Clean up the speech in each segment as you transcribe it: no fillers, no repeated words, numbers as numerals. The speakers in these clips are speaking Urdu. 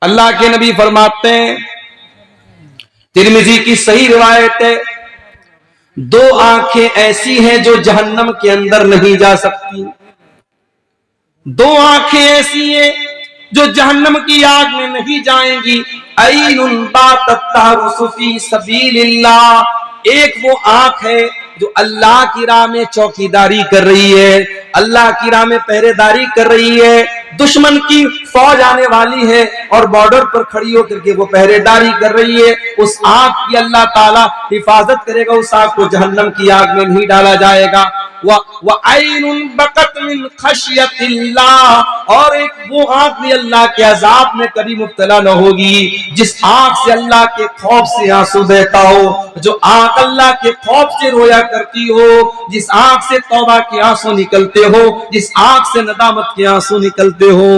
اللہ کے نبی فرماتے ہیں، ترمذی کی صحیح روایت ہے، دو آنکھیں ایسی ہیں جو جہنم کے اندر نہیں جا سکتی، دو آنکھیں ایسی ہیں جو جہنم کی آگ میں نہیں جائیں گی۔ عین باتت تحرس فی سبیل اللہ، ایک وہ آنکھ ہے جو اللہ کی راہ میں چوکیداری کر رہی ہے، اللہ کی راہ میں پہرے داری کر رہی ہے، دشمن کی فوج آنے والی ہے اور بارڈر پر کھڑی ہو کر کے وہ پہرے داری کر رہی ہے، اس آنکھ کی اللہ تعالیٰ حفاظت کرے گا، اس آنکھ کو جہنم کی آگ میں نہیں ڈالا جائے گا۔ وَعَيْنٌ بَكَتْ مِنْ خَشْيَةِ اللَّهِ، اور ایک وہ آنکھ بھی اللہ کے عذاب میں کبھی مبتلا نہ ہوگی جس آنکھ سے اللہ کے خوف سے آنسو بہتا ہو، جو آنکھ اللہ کے خوف سے رویا کرتی ہو، جس آنکھ سے توبہ کے آنسو نکلتے ہو، جس آنکھ سے ندامت کے آنسو نکلتے ہو۔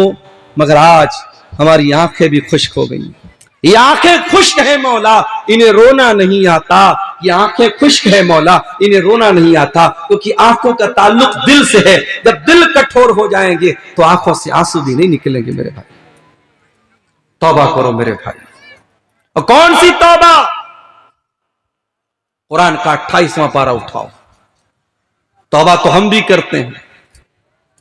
مگر آج ہماری آنکھیں بھی خشک ہو گئی، یہ آنکھیں خشک ہے مولا، انہیں رونا نہیں آتا، یہ آنکھیں خشک ہے مولا، انہیں رونا نہیں آتا، کیونکہ آنکھوں کا تعلق دل سے ہے، جب دل کٹھور ہو جائیں گے تو آنکھوں سے آنسو بھی نہیں نکلیں گے۔ میرے بھائی توبہ کرو میرے بھائی، اور کون سی توبہ؟ قرآن کا 28واں پارہ اٹھاؤ۔ توبہ تو ہم بھی کرتے ہیں،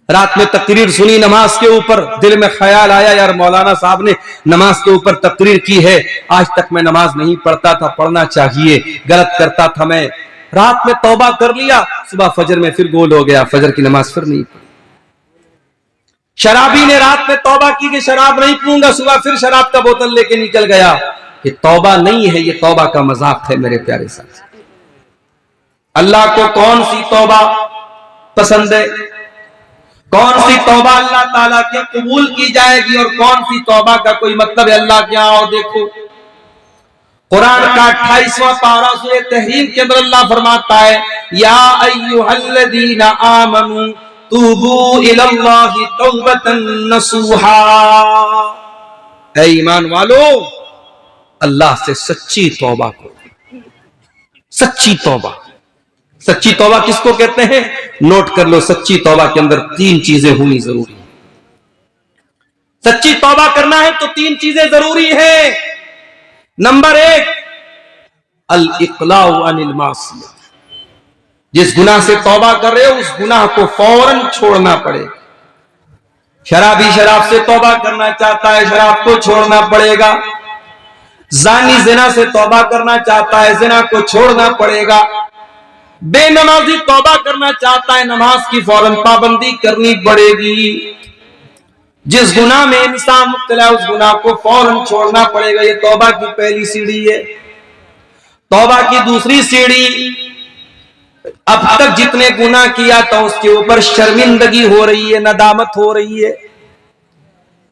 رات میں تقریر سنی نماز کے اوپر، دل میں خیال آیا یار مولانا صاحب نے نماز کے اوپر تقریر کی ہے، آج تک میں نماز نہیں پڑھتا تھا، پڑھنا چاہیے، غلط کرتا تھا میں، رات میں توبہ کر لیا، صبح فجر میں پھر گول ہو گیا، فجر کی نماز پھر نہیں پڑھی۔ شرابی نے رات میں توبہ کی کہ شراب نہیں پیوں گا، صبح پھر شراب کا بوتل لے کے نکل گیا۔ یہ توبہ نہیں ہے، یہ توبہ کا مذاق ہے میرے پیارے ساتھی۔ اللہ کو کون سی توبہ پسند ہے، کون سی توبہ اللہ تعالیٰ کے قبول کی جائے گی، اور کون سی توبہ کا کوئی مطلب ہے اللہ کے ہاں؟ اور دیکھو قرآن کا 28واں پارہ سورہ تحریم کے اندر اللہ فرماتا ہے، یا ایھا الذین آمنوا توبوا الی اللہ توبۃ نصوحا، اے ایمان والو اللہ سے سچی توبہ کرو۔ سچی توبہ، سچی توبہ کس کو کہتے ہیں؟ نوٹ کر لو، سچی توبہ کے اندر 3 چیزیں ہونی ضروری ہیں۔ سچی توبہ کرنا ہے تو 3 چیزیں ضروری ہیں۔ نمبر 1، الاقلاع عن المعصیہ، جس گناہ سے توبہ کر رہے ہو اس گناہ کو فوراً چھوڑنا پڑے گا۔ شرابی شراب سے توبہ کرنا چاہتا ہے، شراب کو چھوڑنا پڑے گا۔ زانی زنا سے توبہ کرنا چاہتا ہے، زنا کو چھوڑنا پڑے گا۔ بے نمازی توبہ کرنا چاہتا ہے، نماز کی فوراً پابندی کرنی پڑے گی۔ جس گناہ میں انسان مبتلا ہے اس گناہ کو فوراً چھوڑنا پڑے گا، یہ توبہ کی پہلی سیڑھی ہے۔ توبہ کی دوسری سیڑھی، اب تک جتنے گناہ کیا تھا اس کے اوپر شرمندگی ہو رہی ہے، ندامت ہو رہی ہے،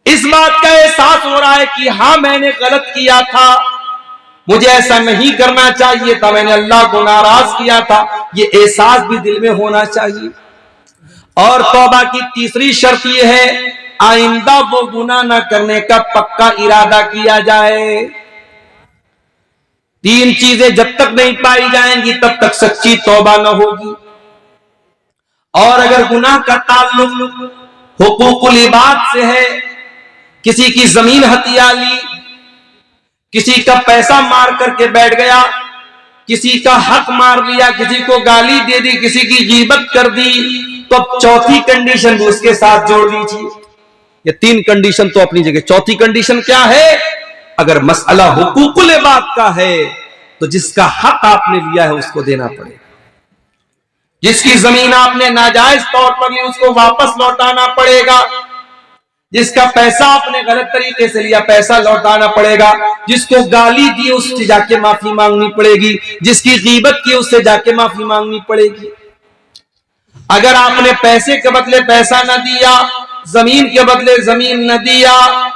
اس بات کا احساس ہو رہا ہے کہ ہاں میں نے غلط کیا تھا، مجھے ایسا نہیں کرنا چاہیے تھا، میں نے اللہ کو ناراض کیا تھا، یہ احساس بھی دل میں ہونا چاہیے۔ اور توبہ کی تیسری شرط یہ ہے، آئندہ وہ گناہ نہ کرنے کا پکا ارادہ کیا جائے۔ 3 چیزیں جب تک نہیں پائی جائیں گی تب تک سچی توبہ نہ ہوگی۔ اور اگر گناہ کا تعلق حقوق العباد سے ہے، کسی کی زمین ہتھیا لی، کسی کا پیسہ مار کر کے بیٹھ گیا، کسی کا حق مار لیا، کسی کو گالی دے دی، کسی کی غیبت کر دی، تو اب چوتھی کنڈیشن بھی اس کے ساتھ جوڑ لیجیے۔ یہ 3 کنڈیشن تو اپنی جگہ، چوتھی کنڈیشن کیا ہے؟ اگر مسئلہ حقوق العباد کا ہے تو جس کا حق آپ نے لیا ہے اس کو دینا پڑے گا، جس کی زمین آپ نے ناجائز طور پر لی اس کو واپس لوٹانا پڑے گا، جس کا پیسہ آپ نے غلط طریقے سے لیا پیسہ لوٹانا پڑے گا، جس کو گالی دی اس سے جا کے معافی مانگنی پڑے گی، جس کی غیبت کی اس سے جا کے معافی مانگنی پڑے گی۔ اگر آپ نے پیسے کے بدلے پیسہ نہ دیا، زمین کے بدلے زمین نہ دیا،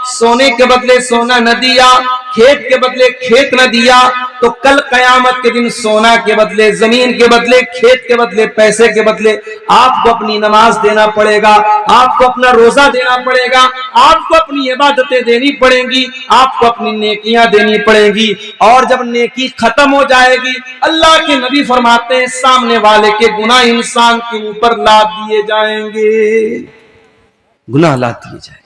سونے کے بدلے سونا نہ دیا، کھیت کے بدلے کھیت نہ دیا، تو کل قیامت کے دن سونا کے بدلے زمین کے بدلے کھیت کے بدلے پیسے کے بدلے آپ کو اپنی نماز دینا پڑے گا، آپ کو اپنا روزہ دینا پڑے گا، آپ کو اپنی عبادتیں دینی پڑیں گی، آپ کو اپنی نیکیاں دینی پڑیں گی۔ اور جب نیکی ختم ہو جائے گی، اللہ کے نبی فرماتے ہیں سامنے والے کے گناہ انسان کے اوپر لاد دیے جائیں گے، گناہ لاد دیے جائیں گے۔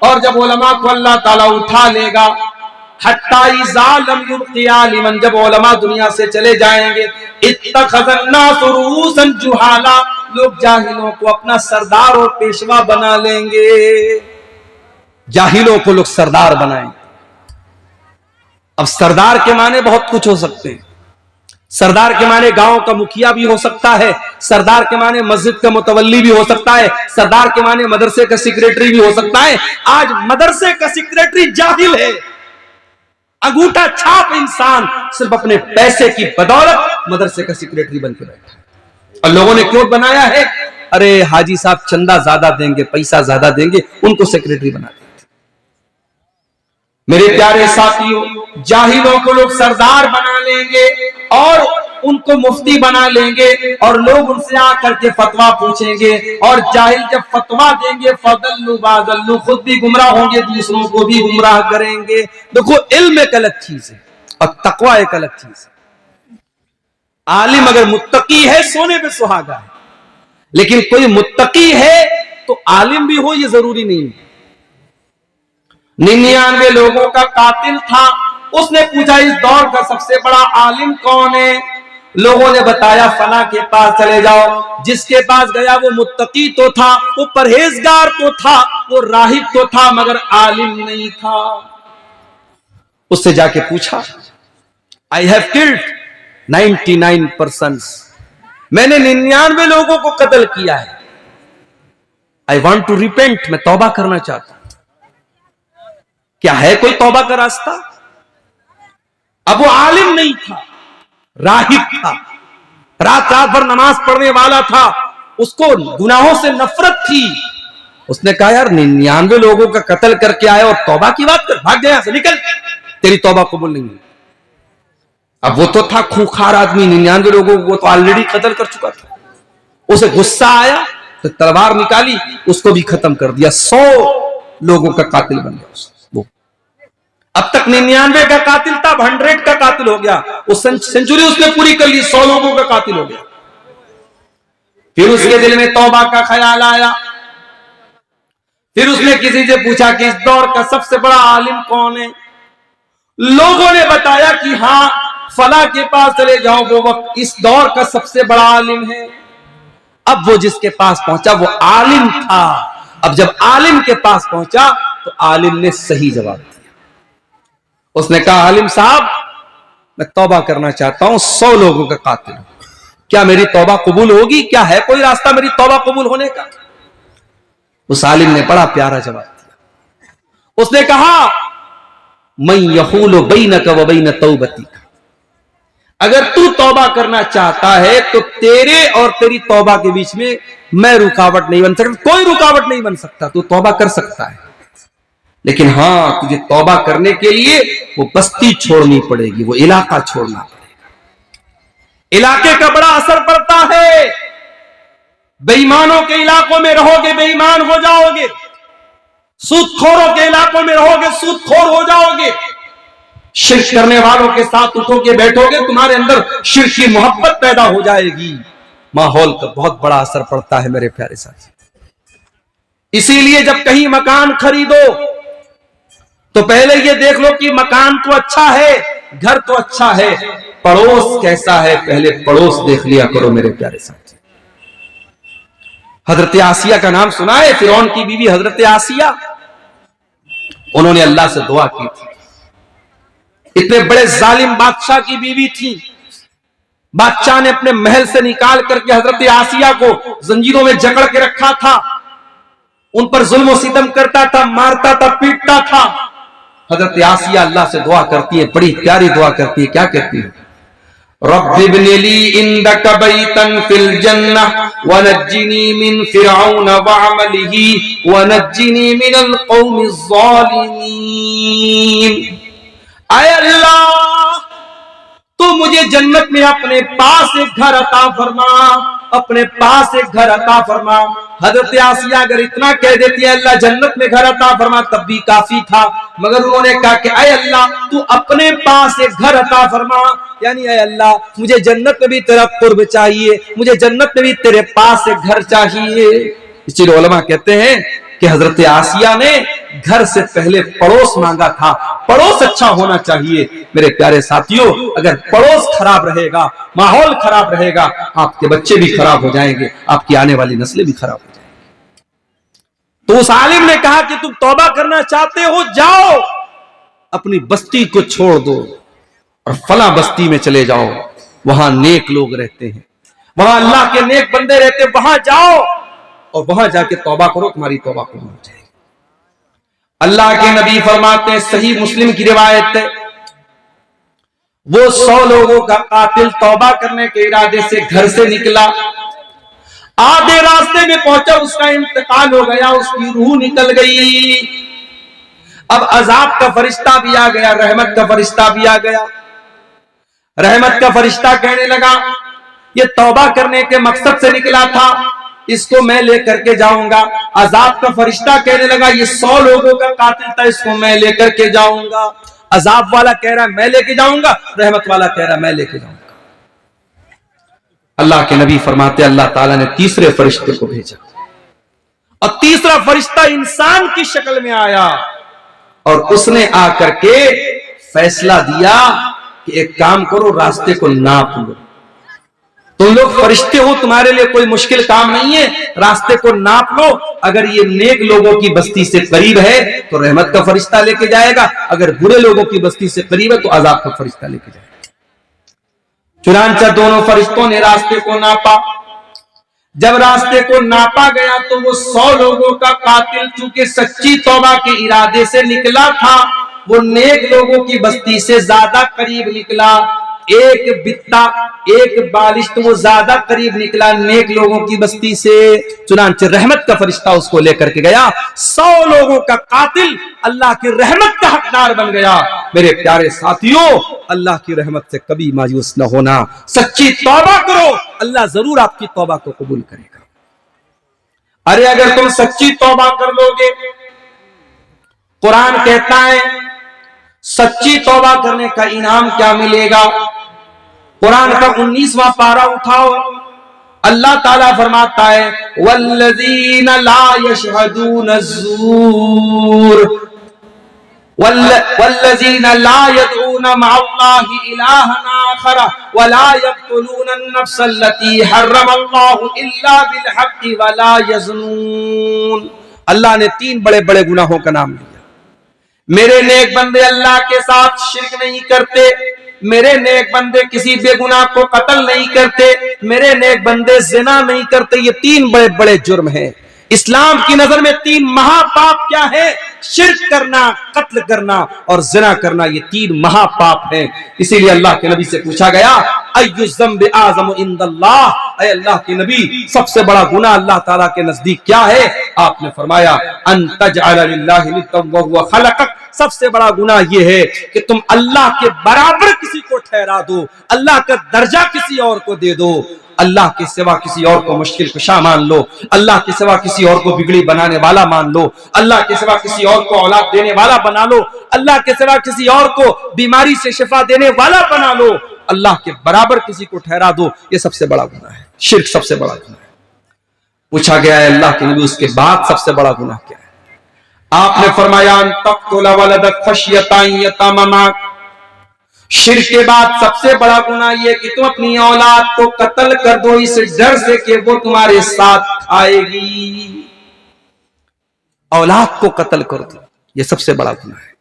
اور جب علماء کو اللہ تعالیٰ اٹھا لے گا، حتی اذا لم یبق عالما، جب علماء دنیا سے چلے جائیں گے، اتخذ الناس رؤوسا جہالا، لوگ جاہلوں کو اپنا سردار اور پیشوا بنا لیں گے، جاہلوں کو لوگ سردار بنائیں گے۔ اب سردار کے معنی بہت کچھ ہو سکتے ہیں، سردار کے معنی گاؤں کا مکھیا بھی ہو سکتا ہے، سردار کے معنی مسجد کا متولی بھی ہو سکتا ہے، سردار کے معنی مدرسے کا سیکریٹری بھی ہو سکتا ہے۔ آج مدرسے کا سیکریٹری جاہل ہے، انگوٹھا چھاپ انسان صرف اپنے پیسے کی بدولت مدرسے کا سیکریٹری بن کے بیٹھا ہے۔ اور لوگوں نے کیوں بنایا ہے؟ ارے حاجی صاحب چندہ زیادہ دیں گے، پیسہ زیادہ دیں گے، ان کو سیکریٹری بنا دیں۔ میرے پیارے ساتھیوں، جاہلوں کو لوگ سردار بنا لیں گے اور ان کو مفتی بنا لیں گے، اور لوگ ان سے آ کر کے فتویٰ پوچھیں گے، اور جاہل جب فتویٰ دیں گے فَضَلُّوا بَعْضَلُّوا، خود بھی گمراہ ہوں گے، دوسروں کو بھی گمراہ کریں گے۔ دیکھو علم ایک الگ چیز ہے اور تقوی ایک الگ چیز ہے۔ عالم اگر متقی ہے سونے پہ سہاگا ہے، لیکن کوئی متقی ہے تو عالم بھی ہو یہ ضروری نہیں ہے۔ 99 لوگوں کا قاتل تھا، اس نے پوچھا اس دور کا سب سے بڑا عالم کون ہے؟ لوگوں نے بتایا فلاں کے پاس چلے جاؤ۔ جس کے پاس گیا وہ متقی تو تھا، وہ پرہیزگار تو تھا، وہ راہب تو تھا، مگر عالم نہیں تھا۔ اس سے جا کے پوچھا I have killed 99 persons، میں نے 99 لوگوں کو قتل کیا ہے، I want to repent، میں توبہ کرنا چاہتا ہوں۔ کیا ہے کوئی توبہ کا راستہ؟ اب وہ عالم نہیں تھا، راہب تھا، رات رات بھر نماز پڑھنے والا تھا، اس کو گناہوں سے نفرت تھی۔ اس نے کہا یار 99 لوگوں کا قتل کر کے آئے اور توبہ کی بات کر، بھاگ گیا سے، نکل، تیری توبہ قبول نہیں ہوئی۔ اب وہ تو تھا خوخار آدمی، 99 لوگوں کو تو آلریڈی قتل کر چکا تھا۔ اسے غصہ آیا تو تلوار نکالی، اس کو بھی ختم کر دیا، 100 لوگوں کا قاتل بن گیا اس۔ اب تک 99 کا قاتل تھا، اب 100 کا قاتل ہو گیا، اس سینچری اس نے پوری کر لی، 100 لوگوں کا قاتل ہو گیا۔ پھر اس کے دل میں توبہ کا خیال آیا، پھر اس نے کسی سے پوچھا کہ اس دور کا سب سے بڑا عالم کون ہے؟ لوگوں نے بتایا کہ ہاں فلاں کے پاس چلے جاؤ، وہ وقت اس دور کا سب سے بڑا عالم ہے۔ اب وہ جس کے پاس پہنچا وہ عالم تھا۔ اب جب عالم کے پاس پہنچا تو عالم نے صحیح جواب دیا۔ اس نے کہا عالم صاحب میں توبہ کرنا چاہتا ہوں، 100 لوگوں کا قاتل ہوں، کیا میری توبہ قبول ہوگی؟ کیا ہے کوئی راستہ میری توبہ قبول ہونے کا؟ اس عالم نے بڑا پیارا جواب دیا۔ اس نے کہا من یحول بینک و بین توبتک، اگر تو توبہ کرنا چاہتا ہے تو تیرے اور تیری توبہ کے بیچ میں رکاوٹ نہیں بن سکتا، کوئی رکاوٹ نہیں بن سکتا، تو توبہ کر سکتا ہے، لیکن ہاں تجھے توبہ کرنے کے لیے وہ بستی چھوڑنی پڑے گی، وہ علاقہ چھوڑنا پڑے گا۔ علاقے کا بڑا اثر پڑتا ہے، بے ایمانوں کے علاقوں میں رہو گے بے ایمان ہو جاؤ گے، سود خوروں کے علاقوں میں رہو گے سود خور ہو جاؤ گے، شرک کرنے والوں کے ساتھ اٹھو کے بیٹھو گے تمہارے اندر شرک کی محبت پیدا ہو جائے گی۔ ماحول کا بہت بڑا اثر پڑتا ہے میرے پیارے ساتھی۔ اسی لیے جب کہیں مکان خریدو تو پہلے یہ دیکھ لو کہ مکان تو اچھا ہے، گھر تو اچھا ہے، پڑوس کیسا ہے پہلے پڑوس دیکھ لیا کرو میرے پیارے ساتھی۔ حضرت آسیہ کا نام سنا ہے؟ فرعون کی بیوی حضرت آسیہ، انہوں نے اللہ سے دعا کی تھی، اتنے بڑے ظالم بادشاہ کی بیوی تھی، بادشاہ نے اپنے محل سے نکال کر کے حضرت آسیہ کو زنجیروں میں جکڑ کے رکھا تھا، ان پر ظلم و ستم کرتا تھا، مارتا تھا، پیٹتا تھا۔ حضرت آسیہ اللہ سے دعا کرتی ہے، بڑی پیاری دعا کرتی ہے، کیا کہتی ہے؟ رب ابن لی عندک بیتا فی الجنہ ونجنی من فرعون وعملہ ونجنی من القوم الظالمین۔ اے اللہ تو مجھے جنت میں اپنے پاس ایک گھر عطا فرما، اپنے پاس ایک گھر عطا فرما۔ حضرت آسیہ اگر اتنا کہہ دیتی ہے اللہ جنت میں گھر عطا فرما تب بھی کافی تھا، مگر انہوں نے کہا کہ اے اللہ تو اپنے پاس ایک گھر عطا فرما، یعنی اے اللہ مجھے جنت میں بھی تیرا قرب چاہیے، مجھے جنت میں بھی تیرے پاس ایک گھر چاہیے۔ اسی لیے علماء کہتے ہیں کہ حضرت آسیہ نے گھر سے پہلے پڑوس مانگا تھا. پڑوس اچھا ہونا چاہیے میرے پیارے ساتھیوں. اگر پڑوس خراب رہے گا, ماحول خراب رہے گا, آپ کے بچے بھی خراب ہو جائیں گے, آپ کی آنے والی نسلیں بھی خراب ہو جائیں گی. تو اس عالم نے کہا کہ تم توبہ کرنا چاہتے ہو, جاؤ اپنی بستی کو چھوڑ دو اور فلاں بستی میں چلے جاؤ, وہاں نیک لوگ رہتے ہیں, وہاں اللہ کے نیک بندے رہتے ہیں, وہاں جاؤ اور وہاں جا کے توبہ کرو, تمہاری توبہ قبول ہو جائے گی. اللہ کے نبی فرماتے ہیں, صحیح مسلم کی روایت ہے, وہ 100 لوگوں کا قاتل توبہ کرنے کے ارادے سے گھر سے نکلا, آدھے راستے میں پہنچا, اس کا انتقال ہو گیا, اس کی روح نکل گئی. اب عذاب کا فرشتہ بھی آ گیا, رحمت کا فرشتہ بھی آ گیا. رحمت کا فرشتہ کہنے لگا, یہ توبہ کرنے کے مقصد سے نکلا تھا, اس کو میں لے کر کے جاؤں گا. عذاب کا فرشتہ کہنے لگا, یہ 100 لوگوں کا قاتل تھا, اس کو میں لے کر کے جاؤں گا. عذاب والا کہہ رہا ہے میں لے کے جاؤں گا, رحمت والا کہہ رہا ہے میں لے کے جاؤں گا. اللہ کے نبی فرماتے اللہ تعالیٰ نے تیسرے فرشتے کو بھیجا, اور تیسرا فرشتہ انسان کی شکل میں آیا, اور اس نے آ کر کے فیصلہ دیا کہ ایک کام کرو, راستے کو ناپ لو. تم لوگ فرشتے ہو, تمہارے لیے کوئی مشکل کام نہیں ہے, راستے کو ناپ لو. اگر یہ نیک لوگوں کی بستی سے قریب ہے تو رحمت کا فرشتہ لے کے جائے گا, اگر برے لوگوں کی بستی سے قریب ہے تو عذاب کا فرشتہ لے کے جائے گا. چنانچہ دونوں فرشتوں نے راستے کو ناپا. جب راستے کو ناپا گیا تو وہ 100 لوگوں کا قاتل چونکہ سچی توبہ کے ارادے سے نکلا تھا, وہ نیک لوگوں کی بستی سے زیادہ قریب نکلا. ایک بتا, ایک بالشت وہ زیادہ قریب نکلا نیک لوگوں کی بستی سے. چنانچہ رحمت کا فرشتہ اس کو لے کر کے گیا. 100 لوگوں کا قاتل اللہ کی رحمت کا حقدار بن گیا. میرے پیارے ساتھیوں, اللہ کی رحمت سے کبھی مایوس نہ ہونا, سچی توبہ کرو, اللہ ضرور آپ کی توبہ کو قبول کرے گا. ارے اگر تم سچی توبہ کر لو گے, قرآن کہتا ہے سچی توبہ کرنے کا انعام کیا ملے گا. قرآن کا 19واں پارہ اٹھاؤ, اللہ تعالیٰ فرماتا ہے والذین لا یشہدون الزور والذین لا يدعون مع اللہ الہا آخر ولا يقتلون النفس التي حرم اللہ الا بالحق ولا یزنون. اللہ نے 3 بڑے بڑے گناہوں کا نام لیا. میرے نیک بندے اللہ کے ساتھ شرک نہیں کرتے, میرے نیک بندے کسی بے گناہ کو قتل نہیں کرتے, میرے نیک بندے زنا نہیں کرتے. یہ 3 بڑے بڑے جرم ہیں. اسلام کی نظر میں 3 مہا پاپ کیا ہے؟ شرک کرنا, قتل کرنا اور زنا کرنا, یہ 3 مہا پاپ ہیں. اسی لیے اللہ کے نبی سے پوچھا گیا ای الذنب اعظم عند اللہ, اے اللہ کے نبی سب سے بڑا گناہ اللہ تعالیٰ کے نزدیک کیا ہے؟ آپ نے فرمایا ان تجعل للہ ندا وہو خلقک. سب سے بڑا گناہ یہ ہے کہ تم اللہ کے برابر کسی کو ٹھہرا دو, اللہ کا درجہ کسی اور کو دے دو, اللہ کے سوا کسی اور کو مشکل کشا مان لو, اللہ کے سوا کسی اور کو بگڑی بنانے والا مان لو, اللہ کے سوا کسی اور کو اولاد دینے والا بنا لو, اللہ کے سوا کسی اور کو بیماری سے شفا دینے والا بنا لو, اللہ کے برابر کسی کو ٹھہرا دو. یہ سب سے بڑا گناہ ہے, شرک سب سے بڑا گناہ ہے. پوچھا گیا ہے اللہ کے نبی اس کے بعد سب سے بڑا گناہ کیا ہے؟ آپ نے فرمایا ان تقتل ولدک خشیۃ ان یتامک. شرک کے بعد سب سے بڑا گناہ یہ کہ تم اپنی اولاد کو قتل کر دو اس ڈر سے کہ وہ تمہارے ساتھ کھائے گی. اولاد کو قتل کر دو, یہ سب سے بڑا گناہ ہے.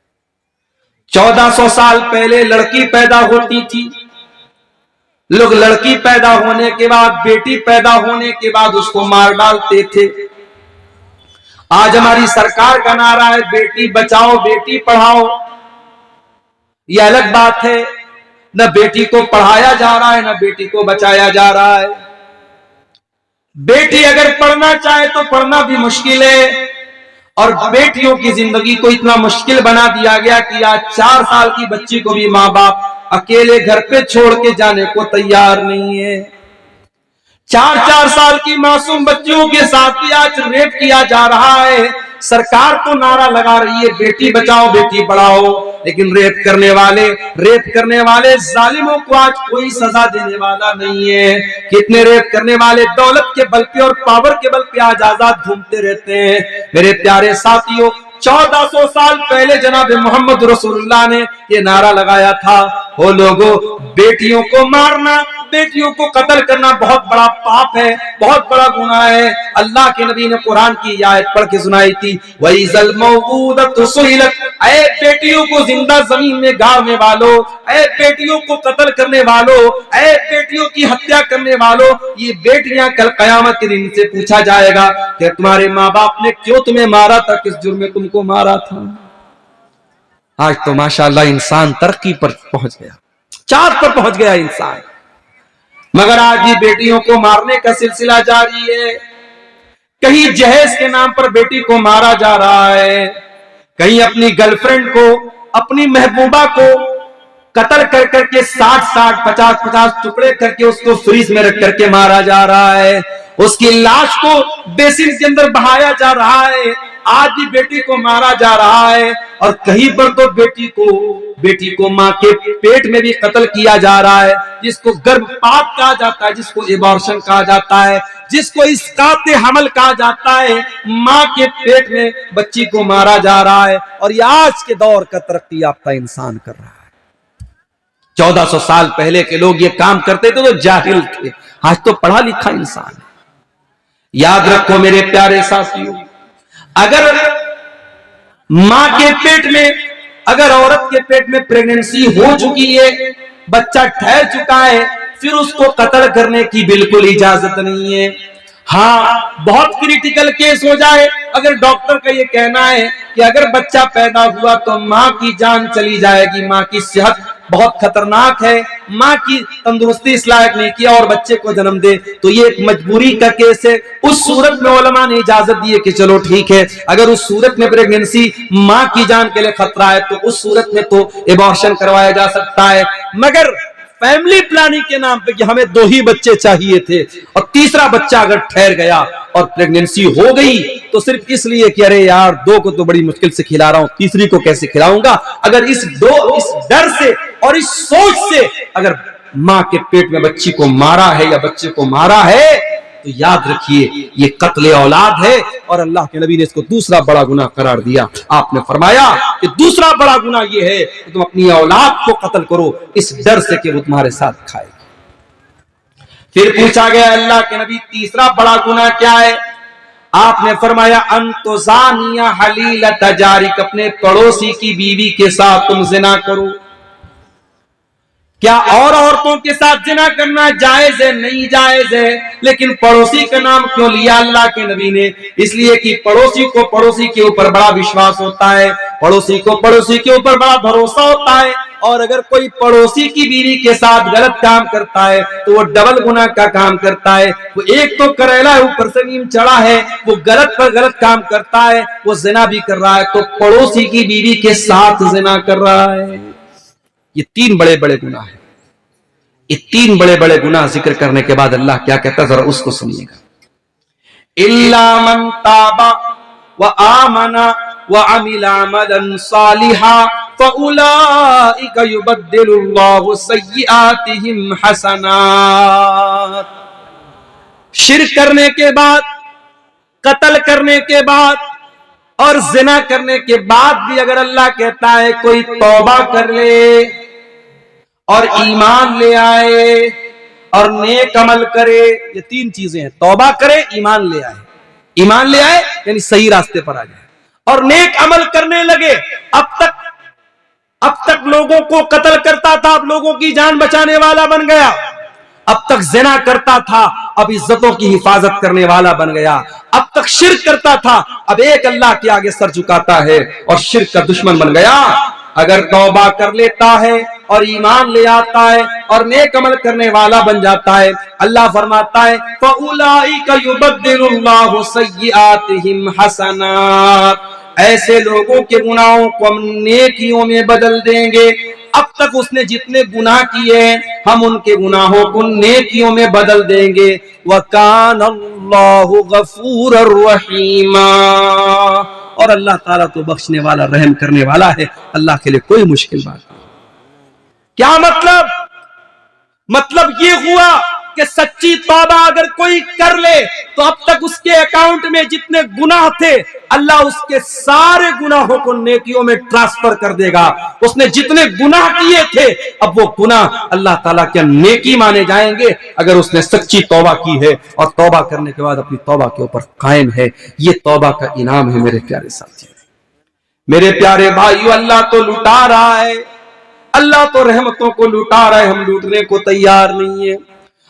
1400 سال پہلے لڑکی پیدا ہوتی تھی, لوگ لڑکی پیدا ہونے کے بعد, بیٹی پیدا ہونے کے بعد اس کو مار ڈالتے تھے. آج ہماری سرکار کا نعرہ ہے بیٹی بچاؤ بیٹی پڑھاؤ. یہ الگ بات ہے, نہ بیٹی کو پڑھایا جا رہا ہے نہ بیٹی کو بچایا جا رہا ہے. بیٹی اگر پڑھنا چاہے تو پڑھنا بھی مشکل ہے, اور بیٹیوں کی زندگی کو اتنا مشکل بنا دیا گیا کہ آج 4 سال کی بچی کو بھی ماں باپ اکیلے گھر پہ چھوڑ کے جانے کو تیار نہیں ہے. 4 سال کی معصوم بچیوں کے ساتھ بھی آج ریپ کیا جا رہا ہے. سرکار تو نعرہ لگا رہی ہے بیٹی بچاؤ بیٹی پڑھاؤ, لیکن ریپ کرنے والے ظالموں کو آج کوئی سزا دینے والا نہیں ہے. کتنے ریپ کرنے والے دولت کے بل پہ اور پاور کے بل پہ آج آزاد گھومتے رہتے ہیں. میرے پیارے ساتھیوں, 1400 سال پہلے جناب محمد رسول اللہ نے یہ نعرہ لگایا تھا، وہ لوگوں بیٹیوں کو مارنا، بیٹیوں کو قتل کرنا بہت بڑا پاپ ہے، بہت بڑا گناہ ہے۔ اللہ کے نبی نے قرآن کی آیت پڑھ کے سنائی تھی، وَإِذَا الْمَوْءُودَةُ سُئِلَتْ، اے بیٹیوں کو زندہ زمین میں گاڑنے والوں، اے بیٹیوں کو قتل کرنے والوں، اے بیٹیوں کی ہتیا کرنے والوں، یہ بیٹیاں کل قیامت کے دن سے پوچھا جائے گا کہ تمہارے ماں باپ نے کیوں تمہیں مارا تھا، کس جرم میں تم کو مارا تھا۔ آج تو ماشاءاللہ انسان ترقی پر پہنچ گیا، چاند پر پہنچ گیا انسان، مگر آج بھی بیٹیوں کو مارنے کا سلسلہ جاری ہے۔ کہیں جہیز کے نام پر بیٹی کو مارا جا رہا ہے، کہیں اپنی گرل فرینڈ کو، اپنی محبوبہ کو قتل کر کر کے 60 50 ٹکڑے کر کے اس کو فریز میں رکھ کر کے مارا جا رہا ہے، اس کی لاش کو بیسن کے اندر بہایا جا رہا ہے۔ آج بھی بیٹی کو مارا جا رہا ہے، اور کہیں پر تو بیٹی کو ماں کے پیٹ میں بھی قتل کیا جا رہا ہے، جس کو گربھپات کہا جاتا ہے، جس کو ایبارشن کہا جاتا ہے، جس کو اسقاط حمل کہا جاتا ہے۔ ماں کے پیٹ میں بچی کو مارا جا رہا ہے، اور یہ آج کے دور کا ترقی یافتہ انسان کر رہا ہے۔ 1400 سال پہلے کے لوگ یہ کام کرتے تھے تو جاہل تھے، آج تو پڑھا لکھا انسان ہے۔ یاد رکھو میرے پیارے ساتھیوں، اگر ماں کے پیٹ میں، اگر عورت کے پیٹ میں پریگننسی ہو چکی ہے، بچہ ٹھہر چکا ہے، پھر اس کو قتل کرنے کی بالکل اجازت نہیں ہے۔ ہاں بہت کریٹیکل کیس ہو جائے، اگر ڈاکٹر کا یہ کہنا ہے کہ اگر بچہ پیدا ہوا تو ماں کی جان چلی جائے گی، ماں کی صحت بہت خطرناک ہے، ماں کی تندرستی اس لائق نہیں کیا اور بچے کو جنم دے، تو یہ ایک مجبوری کا کیس ہے۔ اس صورت میں علماء نے اجازت دی ہے کہ چلو ٹھیک ہے، اگر اس صورت میں پریگننسی ماں کی جان کے لیے خطرہ ہے تو اس صورت میں تو ایبارشن کروایا جا سکتا ہے۔ مگر فیملی پلاننگ کے نام پہ کہ ہمیں 2 ہی بچے چاہیے تھے، اور تیسرا بچہ اگر ٹھہر گیا اور پریگننسی ہو گئی تو صرف اس لیے کہ ارے یار 2 کو تو بڑی مشکل سے کھلا رہا ہوں، تیسری کو کیسے کھلاؤں گا، اگر اس ڈر سے اور اس سوچ سے اگر ماں کے پیٹ میں بچی کو مارا ہے یا بچے کو مارا ہے تو یاد رکھیے یہ قتل اولاد ہے، اور اللہ کے نبی نے اس کو دوسرا بڑا گناہ قرار دیا۔ آپ نے فرمایا کہ دوسرا بڑا گناہ یہ ہے کہ تم اپنی اولاد کو قتل کرو اس ڈر سے کہ وہ تمہارے ساتھ کھائے۔ پھر پوچھا گیا اللہ کے نبی تیسرا بڑا گناہ کیا ہے؟ آپ نے فرمایا انتو زانیہ حلیلۃ جارک، اپنے پڑوسی کی بیوی کے ساتھ تم زنا کرو۔ کیا اور عورتوں کے ساتھ زنا کرنا جائز ہے؟ نہیں جائز ہے، لیکن پڑوسی کا نام کیوں لیا اللہ کے نبی نے؟ اس لیے کہ پڑوسی کو پڑوسی کے اوپر بڑا وشواس ہوتا ہے، پڑوسی کو پڑوسی کے اوپر بڑا بھروسہ ہوتا ہے، اور اگر کوئی پڑوسی کی بیوی کے ساتھ غلط کام کرتا ہے تو وہ ڈبل گناہ کا کام کرتا ہے۔ وہ ایک تو کریلا اوپر سے نیم چڑھا ہے، وہ غلط پر غلط کام کرتا ہے، وہ زنا بھی کر رہا ہے، تو پڑوسی کی بیوی کے ساتھ زنا کر رہا ہے۔ یہ 3 بڑے بڑے گناہ ہیں۔ یہ 3 بڑے بڑے گناہ ذکر کرنے کے بعد اللہ کیا کہتا ہے ذرا اس کو سنیے گا۔ الا من تاب وآمن وعمل عملا صالحا فاولئک یبدل اللہ سیئاتہم حسنات۔ شرک کرنے کے بعد، قتل کرنے کے بعد اور زنا کرنے کے بعد بھی اگر اللہ کہتا ہے کوئی توبہ کر لے اور ایمان لے آئے اور نیک عمل کرے، یہ 3 چیزیں ہیں، توبہ کرے، ایمان لے آئے، ایمان لے آئے یعنی صحیح راستے پر آ جائے، اور نیک عمل کرنے لگے۔ اب تک لوگوں کو قتل کرتا تھا، اب لوگوں کی جان بچانے والا بن گیا۔ اب تک زنا کرتا تھا، اب عزتوں کی حفاظت کرنے والا بن گیا۔ اب تک شرک کرتا تھا، اب ایک اللہ کے آگے سر جھکاتا ہے اور شرک کا دشمن بن گیا۔ اگر توبہ کر لیتا ہے اور ایمان لے آتا ہے اور نیک عمل کرنے والا بن جاتا ہے، اللہ فرماتا ہے فَأُولَئِكَ يُبَدِّلُ اللَّهُ سَيِّئَاتِهِمْ حَسَنَاتٍ، ایسے لوگوں کے گناہوں کو ہم نیکیوں میں بدل دیں گے۔ اب تک اس نے جتنے گناہ کیے ہیں ہم ان کے گناہوں کو نیکیوں میں بدل دیں گے۔ وَكَانَ اللَّهُ غَفُورًا رَحِيمًا، اور اللہ تعالیٰ تو بخشنے والا، رحم کرنے والا ہے، اللہ کے لیے کوئی مشکل بات نہیں۔ کیا مطلب یہ ہوا کہ سچی توبہ اگر کوئی کر لے تو اب تک اس کے اکاؤنٹ میں جتنے گناہ تھے اللہ اس کے سارے گناہوں کو نیکیوں میں ٹرانسفر کر دے گا. اس نے جتنے گناہ کیے تھے اب وہ گناہ اللہ تعالیٰ کے نیکی مانے جائیں گے اگر اس نے سچی توبہ کی ہے اور توبہ کرنے کے بعد اپنی توبہ کے اوپر قائم ہے. یہ توبہ کا انعام ہے میرے پیارے ساتھی. میرے پیارے بھائیو، اللہ تو لٹا رہا ہے، اللہ تو رحمتوں کو لٹا رہا ہے، ہم لوٹنے کو تیار نہیں ہے.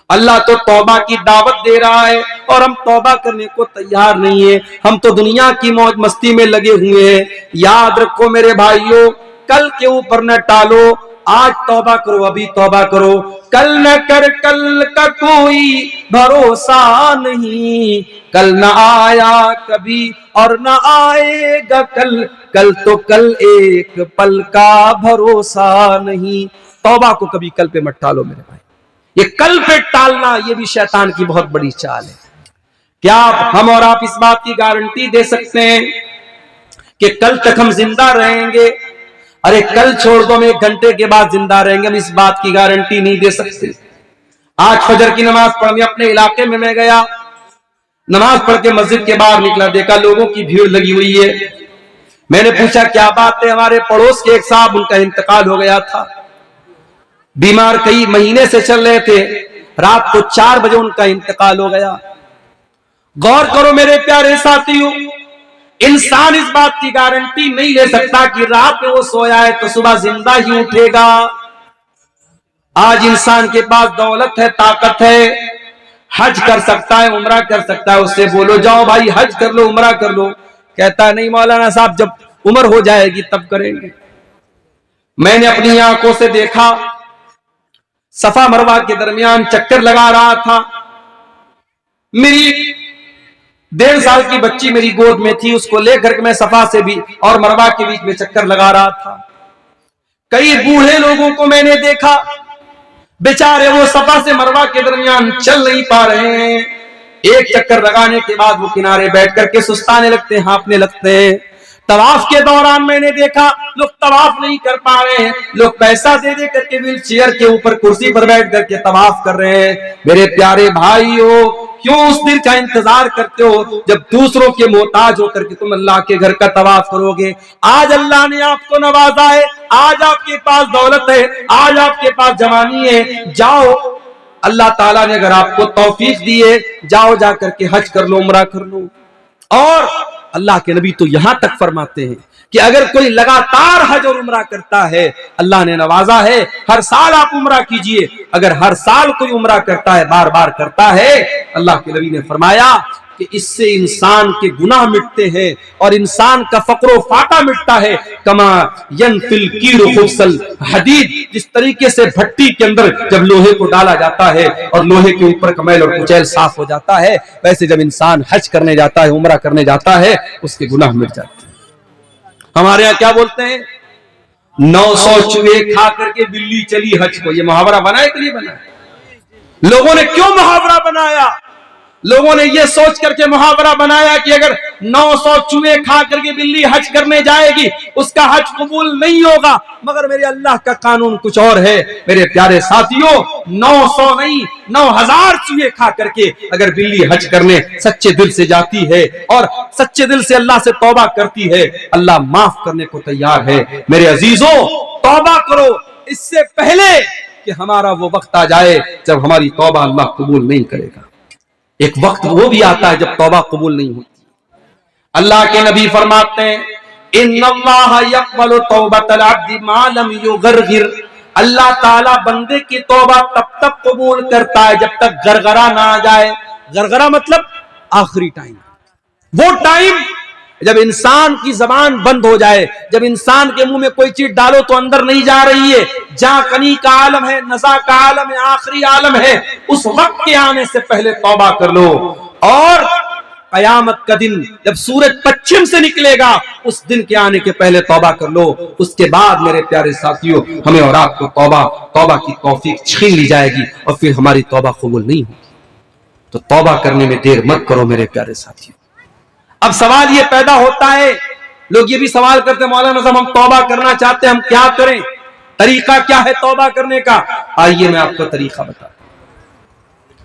اللہ تو توبہ کی دعوت دے رہا ہے اور ہم توبہ کرنے کو تیار نہیں ہے. ہم تو دنیا کی موج مستی میں لگے ہوئے ہیں. یاد رکھو میرے بھائیو، کل کے اوپر نہ ٹالو، آج توبہ کرو، ابھی توبہ کرو. کل نہ کر کل کا کوئی بھروسہ نہیں، کل نہ آیا کبھی اور نہ آئے گا کل، کل تو کل ایک پل کا بھروسہ نہیں. توبہ کو کبھی کل پہ مت ٹالو میرے بھائی. یہ کل پہ ٹالنا یہ بھی شیطان کی بہت بڑی چال ہے. کیا ہم اور آپ اس بات کی گارنٹی دے سکتے ہیں کہ کل تک ہم زندہ رہیں گے؟ ارے کل چھوڑ دو، ہم 1 گھنٹے کے بعد زندہ رہیں گے، ہم اس بات کی گارنٹی نہیں دے سکتے. آج فجر کی نماز پڑھنے اپنے علاقے میں گیا، نماز پڑھ کے مسجد کے باہر نکلا، دیکھا لوگوں کی بھیڑ لگی ہوئی ہے. میں نے پوچھا کیا بات ہے؟ ہمارے پڑوس کے ایک صاحب، ان کا انتقال ہو گیا تھا، بیمار کئی مہینے سے چل رہے تھے، رات کو 4 بجے ان کا انتقال ہو گیا. غور کرو میرے پیارے ساتھیوں، انسان اس بات کی گارنٹی نہیں لے سکتا کہ رات میں وہ سویا ہے تو صبح زندہ ہی اٹھے گا. آج انسان کے پاس دولت ہے، طاقت ہے، حج کر سکتا ہے، عمرہ کر سکتا ہے. اس سے بولو جاؤ بھائی حج کر لو، عمرہ کر لو، کہتا ہے نہیں مولانا صاحب جب عمر ہو جائے گی تب کریں گے. میں نے اپنی آنکھوں سے دیکھا، صفا مروہ کے درمیان چکر لگا رہا تھا. میری 1.5 سال کی بچی میری گود میں تھی، اس کو لے کر کے میں صفا سے بھی اور مروہ کے بیچ میں چکر لگا رہا تھا. کئی بوڑھے لوگوں کو میں نے دیکھا، بیچارے وہ صفا سے مروہ کے درمیان چل نہیں پا رہے ہیں. ایک چکر لگانے کے بعد وہ کنارے بیٹھ کر کے سستانے لگتے ہیں، ہانپنے لگتے ہیں. طواف کے دوران میں نے دیکھا لوگ طواف نہیں کر پا رہے ہیں، لوگ پیسہ دے دے کر کے ویل چیئر کے اوپر کرسی پر بیٹھ کر کے طواف کر رہے ہیں. میرے پیارے بھائیو، کیوں اس دن کا انتظار کرتے ہو جب دوسروں کے محتاج ہو کر کے تم اللہ کے گھر کا طواف کرو گے؟ آج اللہ نے آپ کو نوازا ہے، آج آپ کے پاس دولت ہے، آج آپ کے پاس جوانی ہے. جاؤ، اللہ تعالیٰ نے اگر آپ کو توفیق دی ہے، جاؤ جا کر کے حج کر لو، عمرہ کر لو. اور اللہ کے نبی تو یہاں تک فرماتے ہیں کہ اگر کوئی لگاتار حج اور عمرہ کرتا ہے، اللہ نے نوازا ہے، ہر سال آپ عمرہ کیجئے. اگر ہر سال کوئی عمرہ کرتا ہے، بار بار کرتا ہے، اللہ کے نبی نے فرمایا کہ اس سے انسان کے گناہ مٹتے ہیں اور انسان کا فقر و فاقہ مٹتا ہے. کما ینفل کیر خبث الحدید، جس طریقے سے بھٹی کے اندر جب لوہے کو ڈالا جاتا ہے اور لوہے کے اوپر کا میل اور کچیل صاف ہو جاتا ہے، ویسے جب انسان حج کرنے جاتا ہے، عمرہ کرنے جاتا ہے، اس کے گناہ مٹ جاتے ہیں. ہمارے یہاں کیا بولتے ہیں؟ 900 چوہے کھا کر کے بلی چلی حج کو. یہ محاورہ بنا ہے کہ نہیں بنا؟ لوگوں نے کیوں محاورہ بنایا؟ لوگوں نے یہ سوچ کر کے محاورہ بنایا کہ اگر 900 چوہے کھا کر کے بلی حج کرنے جائے گی اس کا حج قبول نہیں ہوگا. مگر میرے اللہ کا قانون کچھ اور ہے. میرے پیارے ساتھیوں، 900 نہیں 9000 چوہے کھا کر کے اگر بلی حج کرنے سچے دل سے جاتی ہے اور سچے دل سے اللہ سے توبہ کرتی ہے، اللہ معاف کرنے کو تیار ہے. میرے عزیزوں، توبہ کرو اس سے پہلے کہ ہمارا وہ وقت آ جائے جب ہماری توبہ اللہ قبول نہیں کرے گا. ایک وقت وہ بھی آتا ہے جب توبہ قبول نہیں ہوتی. اللہ کے نبی فرماتے ہیں ان اللہ یقبل توبۃ العبد ما لم یغرغر، اللہ تعالیٰ بندے کی توبہ تب تک قبول کرتا ہے جب تک گرگرا نہ آ جائے. گرگرا مطلب آخری ٹائم، وہ ٹائم جب انسان کی زبان بند ہو جائے، جب انسان کے منہ میں کوئی چیز ڈالو تو اندر نہیں جا رہی ہے، جہاں کنی کا عالم ہے، نزا کا عالم ہے، آخری عالم ہے، اس وقت کے آنے سے پہلے توبہ کر لو. اور قیامت کا دن جب سورج پچھم سے نکلے گا اس دن کے آنے کے پہلے توبہ کر لو. اس کے بعد میرے پیارے ساتھیوں ہمیں اور آپ کو توبہ کی توفیق چھین لی جائے گی اور پھر ہماری توبہ قبول نہیں ہوگی. تو توبہ کرنے میں دیر مت کرو میرے پیارے ساتھیوں. اب سوال یہ پیدا ہوتا ہے، لوگ یہ بھی سوال کرتے ہیں مولانا صاحب ہم توبہ کرنا چاہتے ہیں، ہم کیا کریں؟ طریقہ کیا ہے توبہ کرنے کا؟ آئیے میں آپ کو طریقہ بتاتا ہوں.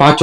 5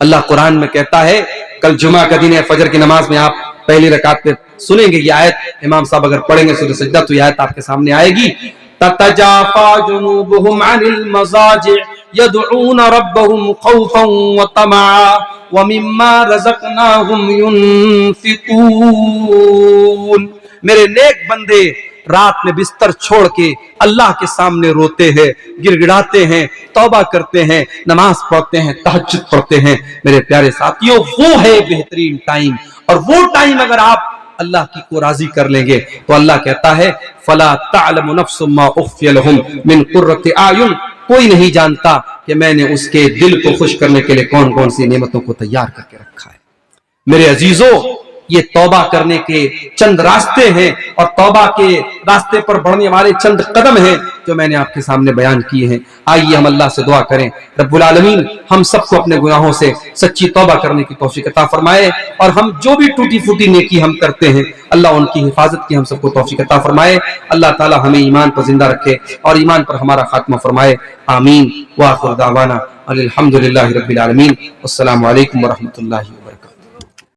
اللہ قرآن میں کہتا ہے، کل جمعہ کا دن ہے، فجر کی نماز میں آپ پہلی رکعت پہ سنیں گے یہ آیت، امام صاحب اگر پڑھیں گے سورہ سجدہ تو یہ آیت آپ کے سامنے آئے گی، تتجافى جنوبهم عن المضاجع يدعون ربهم خوفا وطمعا ومما رزقناهم ينفقون۔ میرے نیک بندے رات میں بستر چھوڑ کے اللہ کے سامنے روتے ہیں، گر گڑاتے ہیں، توبہ کرتے ہیں، نماز پڑھتے ہیں، تہجد پڑھتے ہیں۔ میرے پیارے ساتھیوں، وہ ہے بہترین ٹائم، اور وہ ٹائم اگر آپ اللہ کی کو راضی کر لیں گے تو اللہ کہتا ہے فَلَا تَعْلَمُ نَفْسٌ مَا أُخْفِيَ لَهُم مِّن قُرَّةِ أَعْيُنٍ، کوئی نہیں جانتا کہ میں نے اس کے دل کو خوش کرنے کے لیے کون کون سی نعمتوں کو تیار کر کے رکھا ہے۔ میرے عزیزوں، یہ توبہ کرنے کے چند راستے ہیں، اور توبہ کے راستے پر بڑھنے والے چند قدم ہیں جو میں نے آپ کے سامنے بیان کیے ہیں۔ آئیے ہم اللہ سے دعا کریں، رب العالمین ہم سب کو اپنے گناہوں سے سچی توبہ کرنے کی توفیق عطا فرمائے، اور ہم جو بھی ٹوٹی پھوٹی نیکی ہم کرتے ہیں اللہ ان کی حفاظت کی ہم سب کو توفیق عطا فرمائے۔ اللہ تعالی ہمیں ایمان پر زندہ رکھے اور ایمان پر ہمارا خاتمہ فرمائے، آمین۔ وآخر دعوانا الحمدللہ رب العالمین، والسلام علیکم ورحمۃ اللہ۔